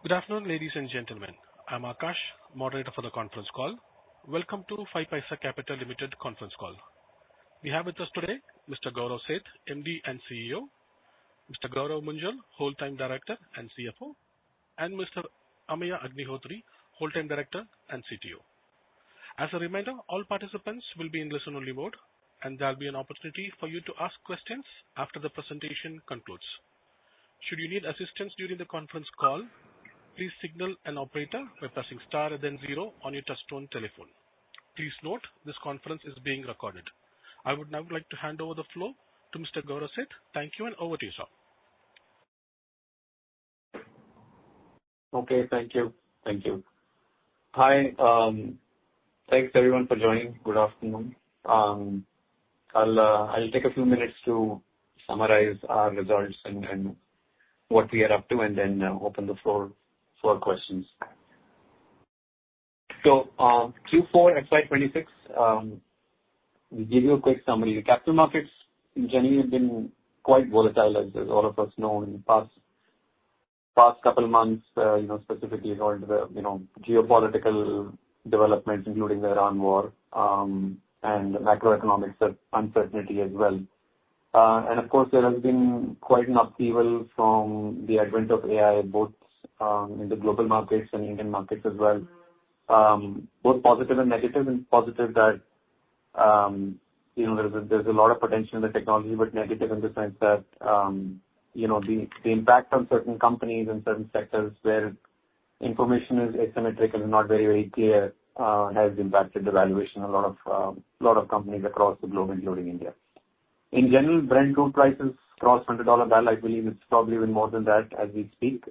Good afternoon, ladies and gentlemen. I'm Akash, moderator for the conference call. Welcome to 5PAISA Capital Limited conference call. We have with us today Mr. Gaurav Seth, MD and CEO, Mr. Gaurav Munjal, Whole-Time Director and CFO, and Mr. Ameya Agnihotri, Whole-Time Director and CTO. As a reminder, all participants will be in listen-only mode, and there will be an opportunity for you to ask questions after the presentation concludes. Should you need assistance during the conference call, please signal an operator by pressing star and then 0 on your touchtone telephone. Please note, this conference is being recorded. I would now like to hand over the floor to Mr. Gaurav Seth. Thank you, and over to you, sir. Okay, thank you. Hi, thanks everyone for joining. Good afternoon. I'll take a few minutes to summarize our results and what we are up to, and then open the floor for questions. So, Q4 FY26, we give you a quick summary. The capital markets in general have been quite volatile, as all of us know, in the past couple of months, specifically going to the, geopolitical developments, including the Iran war, and macroeconomic uncertainty as well. And of course, there has been quite an upheaval from the advent of AI, both in the global markets and Indian markets as well. Both positive and negative. And positive that, there's a lot of potential in the technology, but negative in the sense that, the impact on certain companies and certain sectors where information is asymmetrical and not very, very clear, has impacted the valuation of a lot of companies across the globe, including India. In general, Brent crude prices crossed $100 barrel. I believe it's probably even more than that as we speak.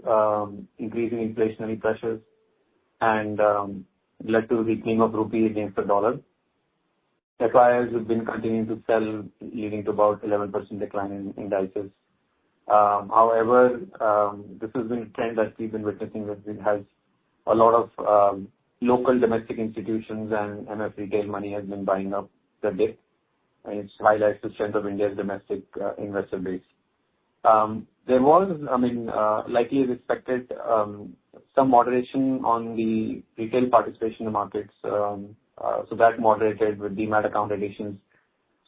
Increasing inflationary pressures and led to weakening of rupee against the dollar. FIIs have been continuing to sell, leading to about 11% decline in indices. However, this has been a trend that we've been witnessing, that it has a lot of local domestic institutions and MF retail money has been buying up the dip. And it highlights the strength of India's domestic investor base. There was, likely as expected, some moderation on the retail participation in the markets. So that moderated with demat account additions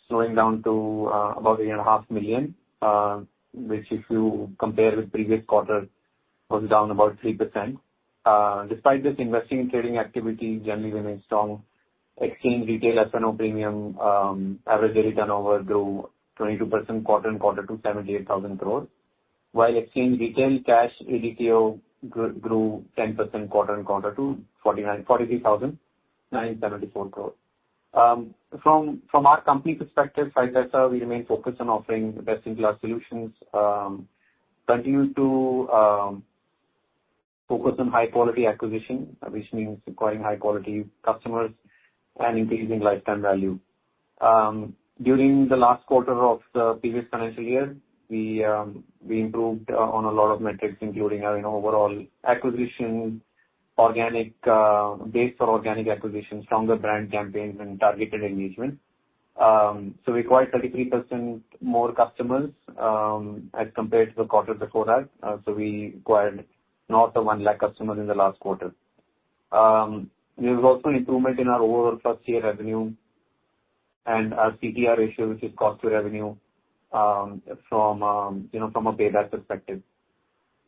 slowing down to about 8.5 million, which if you compare with previous quarter was down about 3%. Despite this, investing and trading activity generally remains strong. Exchange retail F&O premium average daily turnover grew 22% quarter on quarter to 78,000 crores, while exchange retail cash ADTO grew 10% quarter on quarter to 43,974 crores. From our company perspective, 5PAISA, we remain focused on offering best-in-class solutions, continue to focus on high-quality acquisition, which means acquiring high-quality customers and increasing lifetime value. During the last quarter of the previous financial year, we improved on a lot of metrics, including our overall acquisition, organic base for organic acquisition, stronger brand campaigns, and targeted engagement. So we acquired 33% more customers as compared to the quarter before that. So we acquired north of 1 lakh customers in the last quarter. There was also an improvement in our overall first-year revenue and our CTR ratio, which is cost to revenue, from a payback perspective.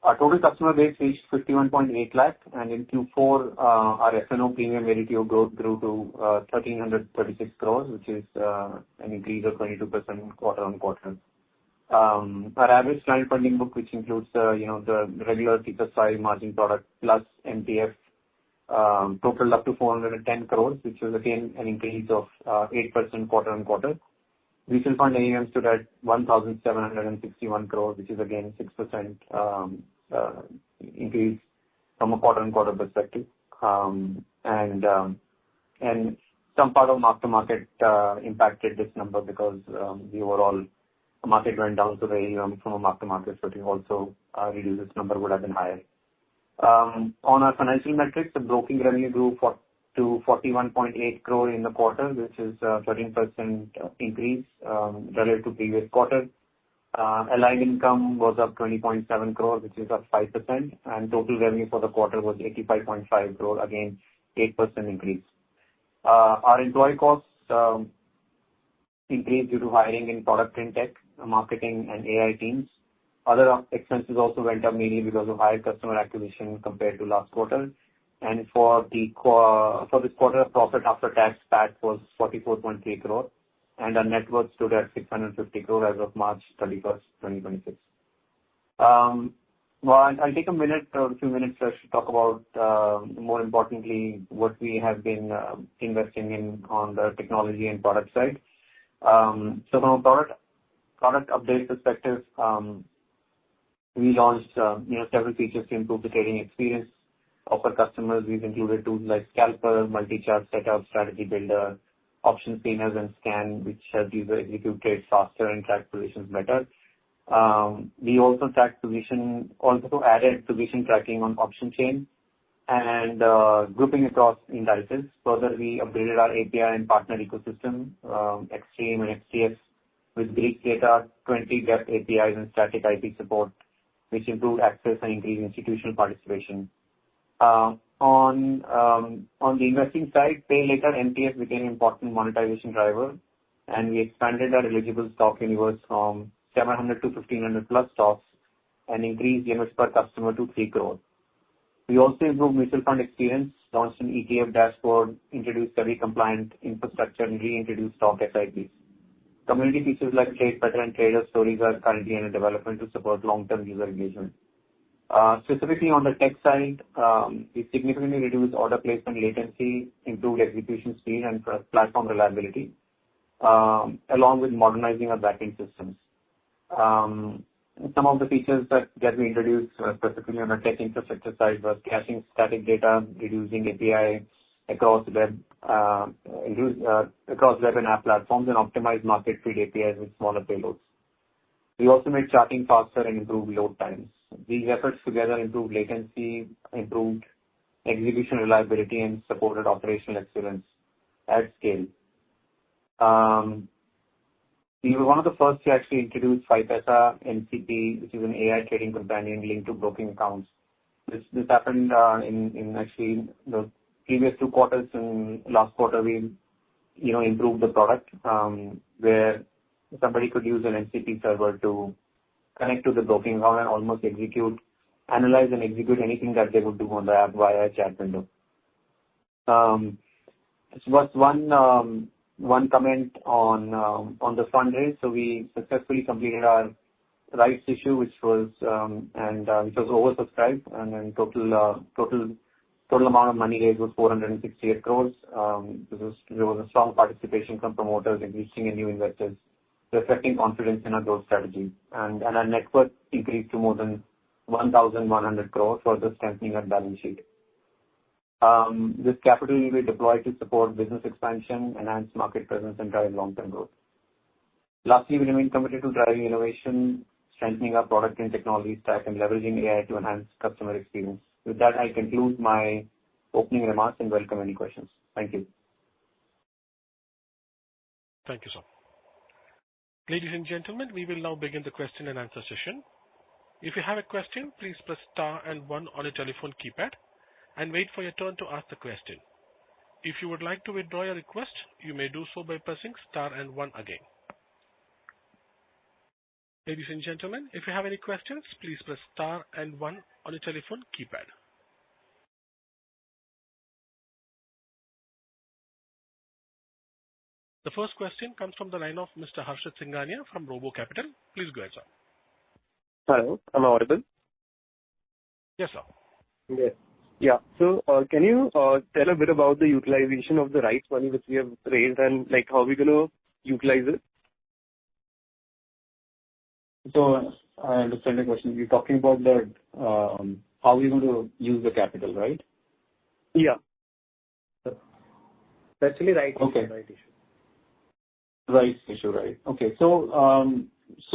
Our total customer base reached 51.8 lakh, and in Q4, our F&O premium ADTO grew to 1,336 crores, which is an increase of 22% quarter on quarter. Our average client funding book, which includes the regular T+5 margin product plus MTF, totaled up to 410 crores, which was again an increase of 8% quarter on quarter. Mutual fund AUM stood at 1,761 crores, which is again 6% increase from a quarter on quarter perspective. And some part of mark-to-market impacted this number because the overall market went down, so the AUM from a mark-to-market perspective also reduced. This number would have been higher. On our financial metrics, the broking revenue grew to 41.8 crore in the quarter, which is 13% increase relative to previous quarter. Allied income was up 20.7 crore, which is up 5%, and total revenue for the quarter was 85.5 crore, again 8% increase. Our employee costs increased due to hiring in product and tech, marketing and AI teams. Other expenses also went up mainly because of higher customer acquisition compared to last quarter. And for this quarter, profit after tax PAT was 44.3 crore, and our net worth stood at 650 crore as of March 31st, 2026. Well, I'll take a few minutes to talk about, more importantly, what we have been investing in on the technology and product side. So from a product update perspective, we launched several features to improve the trading experience of our customers. We've included tools like Scalper, multi-chart setup, strategy builder, option screeners and scan, which help users execute trades faster and track positions better. We also added position tracking on option chain and grouping across indices. Further, we upgraded our API and partner ecosystem, Xstream and XTS, with Greek data, 20 depth APIs and static IP support, which improved access and increased institutional participation. On the investing side, pay later MTF became an important monetization driver, and we expanded our eligible stock universe from 700 to 1500 plus stocks and increased limits per customer to 3 crore. We also improved mutual fund experience, launched an ETF dashboard, introduced SEBI compliant infrastructure, and reintroduced stock SIPs. Community features like Trade Better and Trader Stories are currently under development to support long-term user engagement. Specifically on the tech side, we significantly reduced order placement latency, improved execution speed and platform reliability, along with modernizing our backend systems. Some of the features that we introduced specifically on the tech infrastructure side was caching static data, reducing API across web and app platforms, and optimized market feed APIs with smaller payloads. We also made charting faster and improved load times. These efforts together improved latency, improved execution reliability, and supported operational excellence at scale. We were one of the first to actually introduce 5PAISA MCP, which is an AI trading companion linked to broking accounts. This happened in actually the previous 2 quarters. In last quarter, we improved the product where somebody could use an MCP server to connect to the broking account and almost analyze and execute anything that they would do on the app via a chat window. This was one comment on the fundraise. So we successfully completed our rights issue, which was oversubscribed, and then total amount of money raised was 468 crores. There was a strong participation from promoters, existing and new investors, reflecting confidence in our growth strategy. And our net worth increased to more than 1,100 crores, further strengthening our balance sheet. This capital will be deployed to support business expansion, enhance market presence, and drive long-term growth. Lastly, we remain committed to driving innovation, strengthening our product and technology stack, and leveraging AI to enhance customer experience. With that, I conclude my opening remarks and welcome any questions. Thank you. Thank you, sir. Ladies and gentlemen, we will now begin the question and answer session. If you have a question, please press star and 1 on your telephone keypad and wait for your turn to ask the question. If you would like to withdraw your request, you may do so by pressing star and 1 again. Ladies and gentlemen, if you have any questions, please press star and 1 on your telephone keypad. The first question comes from the line of Mr. Harshit Singhania from Robo Capital. Please go ahead, sir. Hello, am I audible? Yes, sir. Yes. Yeah. So, can you tell a bit about the utilization of the rights money which we have raised and like how we're going to utilize it? So, I understand the question. You're talking about the how we're going to use the capital, right? Yeah. Actually, right. Okay. Right issue. Right issue, right. Okay. So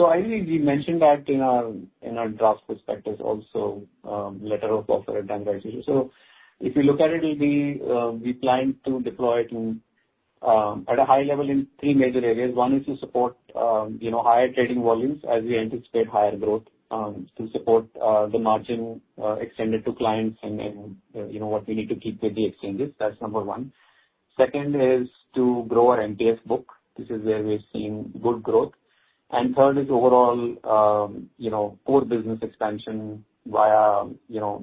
I think we mentioned that in our draft prospectus also, letter of offer and rights issue. So if you look at it, we plan to deploy it in at a high level in three major areas. One is to support, higher trading volumes as we anticipate higher growth, to support the margin extended to clients and what we need to keep with the exchanges. That's number one. Second is to grow our MTF book. This is where we've seen good growth. And third is overall, core business expansion via,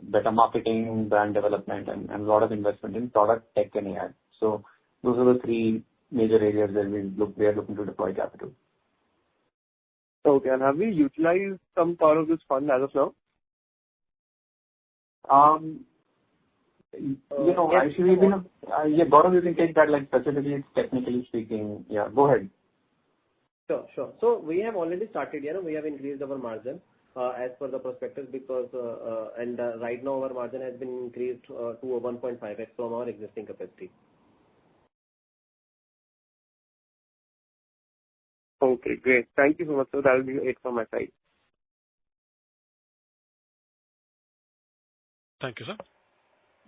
better marketing, brand development, and a lot of investment in product, tech, and AI. So those are the three major areas where we are looking to deploy capital. Okay. And have we utilized some part of this fund as of now? Actually, Gaurav, you can take that, specifically, technically speaking. Yeah, go ahead. Sure. So we have already started, we have increased our margin as per the prospectus because, right now our margin has been increased to 1.5x from our existing capacity. Okay, great. Thank you so much. So that will be it from my side. Thank you, sir.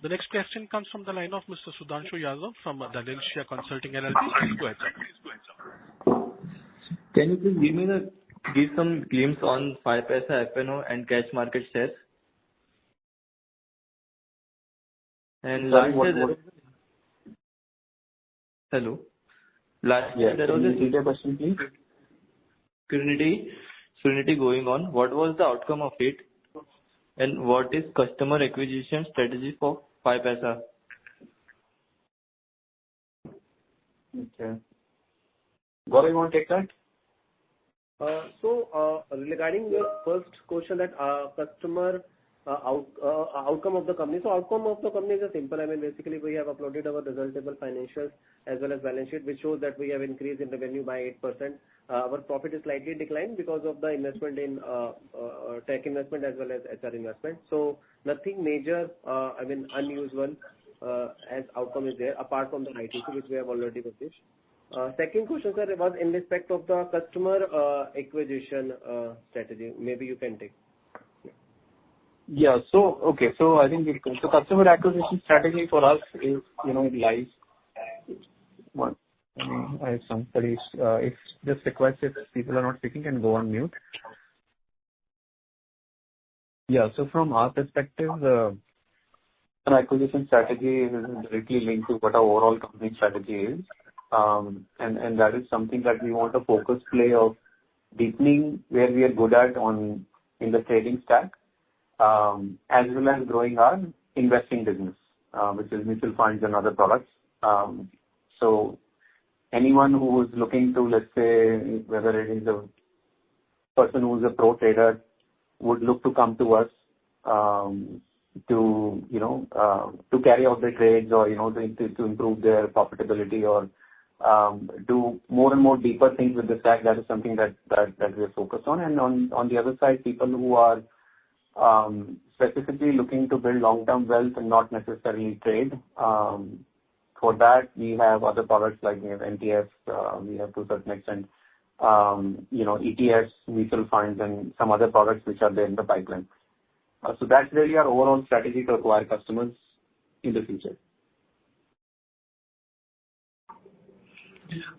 The next question comes from the line of Mr. Sudhanshu Yadav from Danielshia Consulting LLP. Please go ahead, sir. Can you please give some glimpse on 5paisa, F&O, and cash market shares? And last year, hello. Last year there was a repeat your question, please. Serenity going on. What was the outcome of it? And what is customer acquisition strategy for 5paisa? Okay. Gaurav, you want to take that? Regarding your first question, that customer outcome of the company. So outcome of the company is simple. Basically we have uploaded our result table, financials as well as balance sheet, which shows that we have increased in revenue by 8%. Our profit is slightly declined because of the investment in tech investment as well as HR investment. So nothing major, unusual as outcome is there apart from the ITC which we have already published. Second question, sir, was in respect of the customer acquisition strategy. Maybe you can take. Yeah. So I think the customer acquisition strategy for us is, it lies. I have somebody. If just request if people are not speaking, can go on mute. Yeah. So from our perspective, the acquisition strategy is directly linked to what our overall company strategy is. And that is something that we want a focus play of deepening where we are good at in the trading stack, as well as growing our investing business, which is mutual funds and other products. So anyone who is looking to, let's say, whether it is a person who is a pro trader, would look to come to us to carry out their trades or to improve their profitability or do more and more deeper things with the stack. That is something that we are focused on. And on the other side, people who are specifically looking to build long-term wealth and not necessarily trade. For that, we have other products like we have MTF, we have to a certain extent, ETFs, mutual funds, and some other products which are there in the pipeline. So that's really our overall strategy to acquire customers in the future.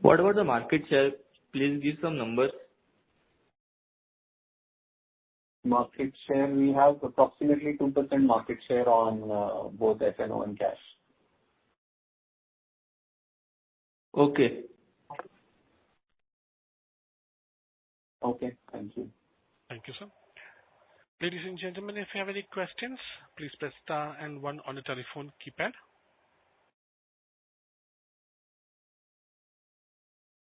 What about the market share? Please give some numbers. Market share, we have approximately 2% market share on both F&O and cash. Okay. Okay, thank you. Thank you, sir. Ladies and gentlemen, if you have any questions, please press star and 1 on the telephone keypad.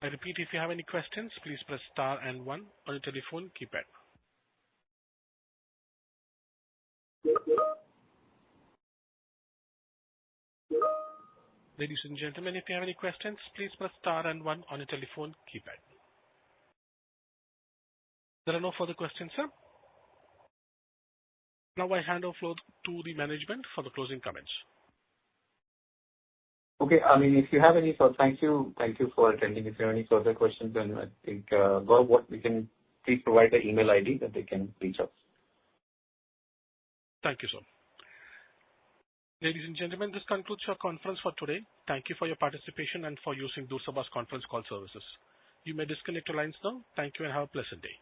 I repeat, if you have any questions, please press star and 1 on the telephone keypad. Ladies and gentlemen, if you have any questions, please press star and 1 on the telephone keypad. There are no further questions, sir. Now I hand over to the management for the closing comments. Okay. If you have any, thank you for attending. If you have any further questions, then I think, Gaurav, what we can please provide the email ID that they can reach us. Thank you, sir. Ladies and gentlemen, this concludes your conference for today. Thank you for your participation and for using Dursaba's conference call services. You may disconnect your lines now. Thank you and have a pleasant day.